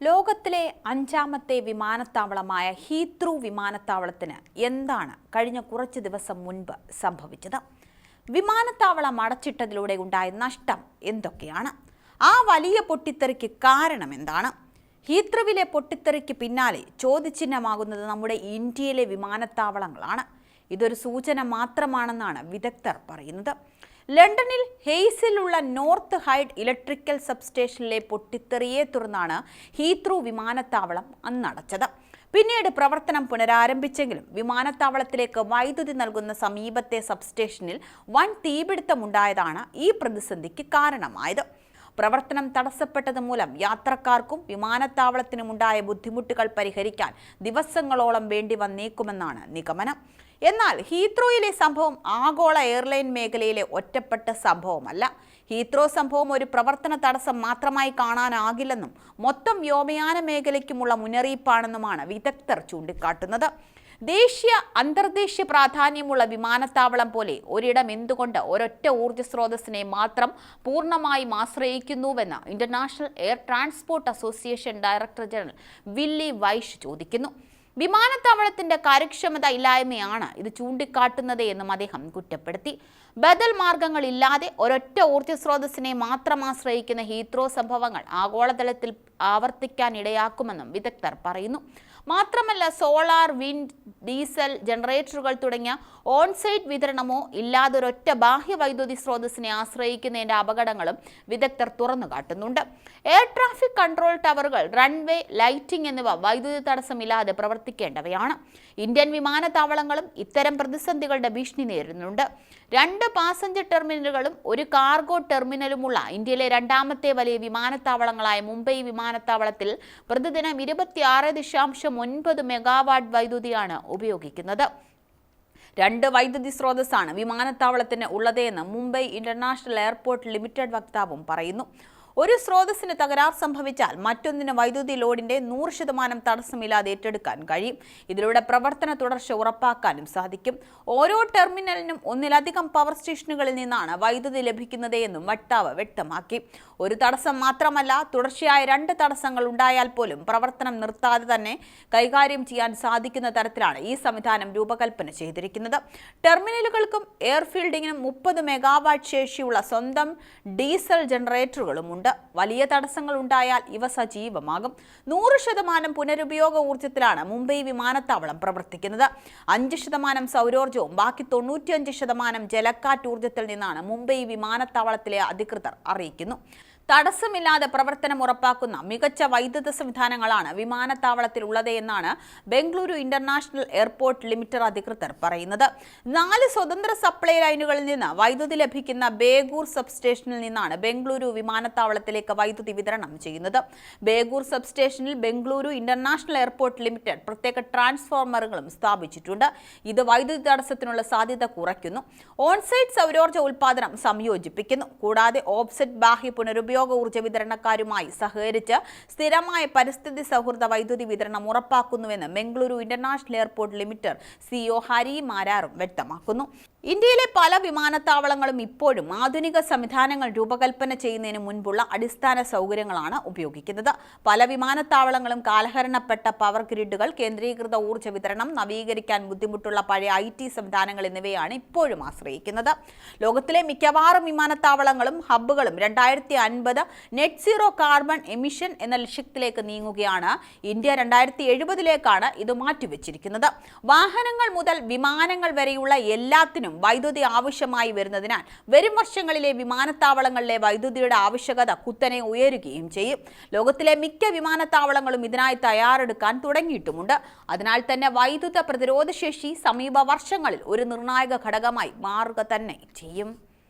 ലോകത്തിലെ അഞ്ചാമത്തെ വിമാനത്താവളമായ ഹീത്രൂ വിമാനത്താവളത്തിന് എന്താണ് കഴിഞ്ഞ കുറച്ച് ദിവസം മുൻപ് സംഭവിച്ചത്? വിമാനത്താവളം അടച്ചിട്ടതിലൂടെ ഉണ്ടായ നഷ്ടം എന്തൊക്കെയാണ്? ആ വലിയ പൊട്ടിത്തെറിക്ക് കാരണം എന്താണ്? ഹീത്രൂവിലെ പൊട്ടിത്തെറിക്ക് പിന്നാലെ ചോദ്യചിഹ്നമാകുന്നത് നമ്മുടെ ഇന്ത്യയിലെ വിമാനത്താവളങ്ങളാണ്. ഇതൊരു സൂചന മാത്രമാണെന്നാണ് വിദഗ്ധർ പറയുന്നത്. ലണ്ടനിൽ ഹെയ്സിലുള്ള നോർത്ത് ഹൈഡ് ഇലക്ട്രിക്കൽ സബ്സ്റ്റേഷനിലെ പൊട്ടിത്തെറിയെ തുടർന്നാണ് ഹീത്രൂ വിമാനത്താവളം അന്നടച്ചത്. പിന്നീട് പ്രവർത്തനം പുനരാരംഭിച്ചെങ്കിലും വിമാനത്താവളത്തിലേക്ക് വൈദ്യുതി നൽകുന്ന സമീപത്തെ സബ്സ്റ്റേഷനിൽ വൻ തീപിടുത്തമുണ്ടായതാണ് ഈ പ്രതിസന്ധിക്ക് കാരണമായത്. പ്രവർത്തനം തടസ്സപ്പെട്ടത് മൂലം യാത്രക്കാർക്കും വിമാനത്താവളത്തിനുമുണ്ടായ ബുദ്ധിമുട്ടുകൾ പരിഹരിക്കാൻ ദിവസങ്ങളോളം വേണ്ടി വന്നേക്കുമെന്നാണ് നിഗമനം. എന്നാൽ ഹീത്രൂയിലെ സംഭവം ആഗോള എയർലൈൻ മേഖലയിലെ ഒറ്റപ്പെട്ട സംഭവമല്ല. ഹീത്രൂ സംഭവം ഒരു പ്രവർത്തന തടസ്സം മാത്രമായി കാണാനാകില്ലെന്നും മൊത്തം വ്യോമയാന മേഖലയ്ക്കുമുള്ള മുന്നറിയിപ്പാണെന്നുമാണ് വിദഗ്ധർ ചൂണ്ടിക്കാട്ടുന്നത്. ദേശീയ അന്തർദേശീയ പ്രാധാന്യമുള്ള വിമാനത്താവളം പോലെ ഒരിടം എന്തുകൊണ്ട് ഒരൊറ്റ ഊർജ്ജ സ്രോതസ്സിനെ മാത്രം പൂർണ്ണമായും ആശ്രയിക്കുന്നുവെന്ന് international air transport association director general Willie Walsh ചോദിക്കുന്നു. വിമാനത്താവളത്തിന്റെ കാര്യക്ഷമത ഇല്ലായ്മയാണ് ഇത് ചൂണ്ടിക്കാട്ടുന്നത് എന്നും അദ്ദേഹം കുറ്റപ്പെടുത്തി. ബദൽ മാർഗങ്ങളില്ലാതെ ഒരൊറ്റ ഊർജ്ജ സ്രോതസ്സിനെ മാത്രം ആശ്രയിക്കുന്ന ഹീത്രൂ സംഭവങ്ങൾ ആഗോളതലത്തിൽ ആവർത്തിക്കാൻ ഇടയാക്കുമെന്നും വിദഗ്ധർ പറയുന്നു. മാത്രമല്ല, സോളാർ, വിൻഡ്, ഡീസൽ ജനറേറ്ററുകൾ തുടങ്ങിയ ഓൺസൈറ്റ് വിതരണമോ ഇല്ലാതൊരൊറ്റ ബാഹ്യ വൈദ്യുതി സ്രോതസ്സിനെ ആശ്രയിക്കുന്നതിന്റെ അപകടങ്ങളും വിദഗ്ധർ തുറന്നു കാട്ടുന്നുണ്ട്. എയർ ട്രാഫിക് കൺട്രോൾ ടവറുകൾ, റൺവേ, ലൈറ്റിംഗ് എന്നിവ വൈദ്യുതി തടസ്സമില്ലാതെ പ്രവർത്തിക്കേണ്ടവയാണ്. ഇന്ത്യൻ വിമാനത്താവളങ്ങളും ഇത്തരം പ്രതിസന്ധികളുടെ ഭീഷണി നേരിടുന്നുണ്ട്. 2 പാസഞ്ചർ ടെർമിനലുകളും 1 കാർഗോ ടെർമിനലുമുള്ള ഇന്ത്യയിലെ രണ്ടാമത്തെ വലിയ വിമാനത്താവളങ്ങളായ മുംബൈ വിമാനത്താവളത്തിൽ പ്രതിദിനം 26.9 മെഗാവാട്ട് വൈദ്യുതിയാണ് ഉപയോഗിക്കുന്നത്. 2 വൈദ്യുതി സ്രോതസ്സാണ് വിമാനത്താവളത്തിന് ഉള്ളതെന്ന് മുംബൈ ഇന്റർനാഷണൽ എയർപോർട്ട് ലിമിറ്റഡ് വക്താവും പറയുന്നു. ഒരു സ്രോതസ്സിന് തകരാർ സംഭവിച്ചാൽ മറ്റൊന്നിന് വൈദ്യുതി ലോഡിന്റെ 100% തടസ്സമില്ലാതെ ഏറ്റെടുക്കാൻ കഴിയും. ഇതിലൂടെ പ്രവർത്തന തുടർച്ച ഉറപ്പാക്കാനും സാധിക്കും. ഓരോ ടെർമിനലിനും ഒന്നിലധികം പവർ സ്റ്റേഷനുകളിൽ നിന്നാണ് വൈദ്യുതി ലഭിക്കുന്നത് എന്നും വക്താവ് വ്യക്തമാക്കി. ഒരു തടസ്സം മാത്രമല്ല, തുടർച്ചയായ 2 തടസ്സങ്ങൾ ഉണ്ടായാൽ പോലും പ്രവർത്തനം നിർത്താതെ തന്നെ കൈകാര്യം ചെയ്യാൻ സാധിക്കുന്ന തരത്തിലാണ് ഈ സംവിധാനം രൂപകൽപ്പന ചെയ്തിരിക്കുന്നത്. ടെർമിനലുകൾക്കും എയർഫീൽഡിങ്ങിനും 30 മെഗാവാട്ട് ശേഷിയുള്ള സ്വന്തം ഡീസൽ ജനറേറ്ററുകളുമുണ്ട്. വലിയ തടസ്സങ്ങൾ ഉണ്ടായാൽ ഇവ സജീവമാകും. 100% പുനരുപയോഗ ഊർജ്ജത്തിലാണ് മുംബൈ വിമാനത്താവളം പ്രവർത്തിക്കുന്നത്. 5% സൗരോർജ്ജവും ബാക്കി 95% ജലക്കാറ്റ് ഊർജ്ജത്തിൽ നിന്നാണ് മുംബൈ വിമാനത്താവളത്തിലെ അധികൃതർ അറിയിക്കുന്നു. തടസ്സമില്ലാതെ പ്രവർത്തനം ഉറപ്പാക്കുന്ന മികച്ച വൈദ്യുത സംവിധാനങ്ങളാണ് വിമാനത്താവളത്തിൽ ഉള്ളത് എന്നാണ് ബംഗളൂരു ഇന്റർനാഷണൽ എയർപോർട്ട് ലിമിറ്റഡ് അധികൃതർ പറയുന്നത്. 4 സ്വതന്ത്ര സപ്ലൈ ലൈനുകളിൽ നിന്ന് വൈദ്യുതി ലഭിക്കുന്ന ബേഗൂർ സബ്സ്റ്റേഷനിൽ നിന്നാണ് ബംഗളൂരു വിമാനത്താവളത്തിലേക്ക് വൈദ്യുതി വിതരണം ചെയ്യുന്നത്. ബേഗൂർ സബ്സ്റ്റേഷനിൽ ബംഗളൂരു ഇന്റർനാഷണൽ എയർപോർട്ട് ലിമിറ്റഡ് പ്രത്യേക ട്രാൻസ്ഫോർമറുകളും സ്ഥാപിച്ചിട്ടുണ്ട്. ഇത് വൈദ്യുതി തടസ്സത്തിനുള്ള സാധ്യത കുറയ്ക്കുന്നു. ഓൺസൈറ്റ് സൗരോർജ്ജ ഉൽപാദനം സംയോജിപ്പിക്കുന്നു. കൂടാതെ ഓഫ്സെറ്റ് ബാഹ്യ പുനരുപയോഗ ഊർജ്ജ വിതരണക്കാരുമായി സഹകരിച്ച് സ്ഥിരമായ പരിസ്ഥിതി സൗഹൃദ വൈദ്യുതി വിതരണം ഉറപ്പാക്കുന്നുവെന്ന് Bengaluru international airport limited CEO Hari മാരാറും വ്യക്തമാക്കുന്നു. ഇന്ത്യയിലെ പല വിമാനത്താവളങ്ങളും ഇപ്പോഴും ആധുനിക സംവിധാനങ്ങൾ രൂപകൽപ്പന ചെയ്യുന്നതിന് മുൻപുള്ള അടിസ്ഥാന സൗകര്യങ്ങളാണ് ഉപയോഗിക്കുന്നത്. പല വിമാനത്താവളങ്ങളും കാലഹരണപ്പെട്ട പവർ ഗ്രിഡുകൾ, കേന്ദ്രീകൃത ഊർജ്ജ വിതരണം, നവീകരിക്കാൻ ബുദ്ധിമുട്ടുള്ള പഴയ IT സംവിധാനങ്ങൾ എന്നിവയാണ് ഇപ്പോഴും ആശ്രയിക്കുന്നത്. ലോകത്തിലെ മിക്കവാറും വിമാനത്താവളങ്ങളും ഹബ്ബുകളും 2050 നെറ്റ് സീറോ കാർബൺ എമിഷൻ എന്ന ലക്ഷ്യത്തിലേക്ക് നീങ്ങുകയാണ്. ഇന്ത്യ 2070ലേക്കാണ് ഇത് മാറ്റിവെച്ചിരിക്കുന്നത്. വാഹനങ്ങൾ മുതൽ വിമാനങ്ങൾ വരെയുള്ള എല്ലാത്തിനും വൈദ്യുതി ആവശ്യമായി വരുന്നതിനാൽ വരും വർഷങ്ങളിലെ വിമാനത്താവളങ്ങളിലെ വൈദ്യുതിയുടെ ആവശ്യകത കുത്തനെ ഉയരുകയും ചെയ്യും. ലോകത്തിലെ മിക്ക വിമാനത്താവളങ്ങളും ഇതിനായി തയ്യാറെടുക്കാൻ തുടങ്ങിയിട്ടുമുണ്ട്. അതിനാൽ തന്നെ വൈദ്യുത പ്രതിരോധശേഷി സമീപ വർഷങ്ങളിൽ ഒരു നിർണായക ഘടകമായി മാറുക തന്നെ ചെയ്യും.